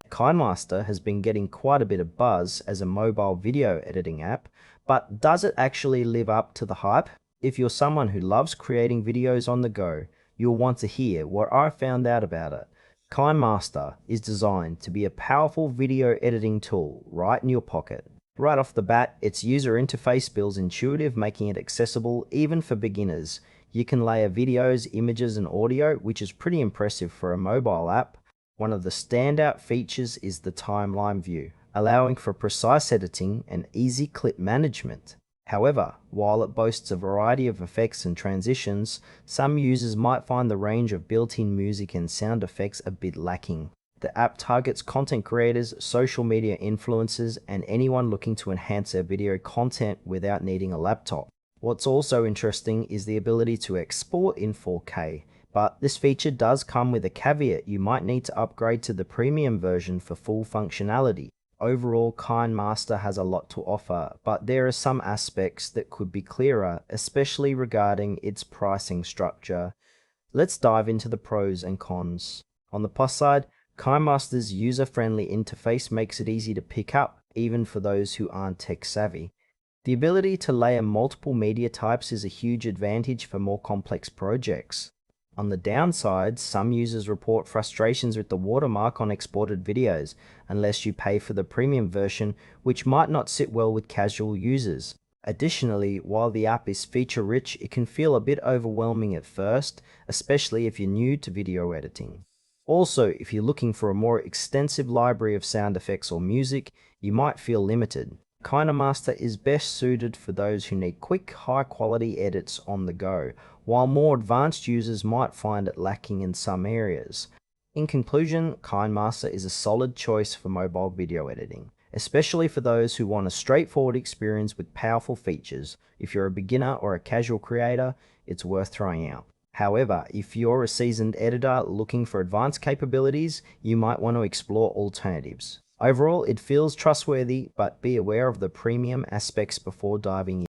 KineMaster has been getting quite a bit of buzz as a mobile video editing app, but does it actually live up to the hype? If you're someone who loves creating videos on the go, you'll want to hear what I found out about it. KineMaster is designed to be a powerful video editing tool right in your pocket. Right off the bat, its user interface feels intuitive, making it accessible even for beginners. You can layer videos, images, and audio, which is pretty impressive for a mobile app. One of the standout features is the timeline view, allowing for precise editing and easy clip management. However, while it boasts a variety of effects and transitions, some users might find the range of built-in music and sound effects a bit lacking. The app targets content creators, social media influencers, and anyone looking to enhance their video content without needing a laptop. What's also interesting is the ability to export in 4K, but this feature does come with a caveat: you might need to upgrade to the premium version for full functionality. Overall, KineMaster has a lot to offer, but there are some aspects that could be clearer, especially regarding its pricing structure. Let's dive into the pros and cons. On the plus side, KineMaster's user-friendly interface makes it easy to pick up, even for those who aren't tech-savvy. The ability to layer multiple media types is a huge advantage for more complex projects. On the downside, some users report frustrations with the watermark on exported videos, unless you pay for the premium version, which might not sit well with casual users. Additionally, while the app is feature-rich, it can feel a bit overwhelming at first, especially if you're new to video editing. Also, if you're looking for a more extensive library of sound effects or music, you might feel limited. KineMaster is best suited for those who need quick, high-quality edits on the go, while more advanced users might find it lacking in some areas. In conclusion, KineMaster is a solid choice for mobile video editing, especially for those who want a straightforward experience with powerful features. If you're a beginner or a casual creator, it's worth trying out. However, if you're a seasoned editor looking for advanced capabilities, you might want to explore alternatives. Overall, it feels trustworthy, but be aware of the premium aspects before diving in.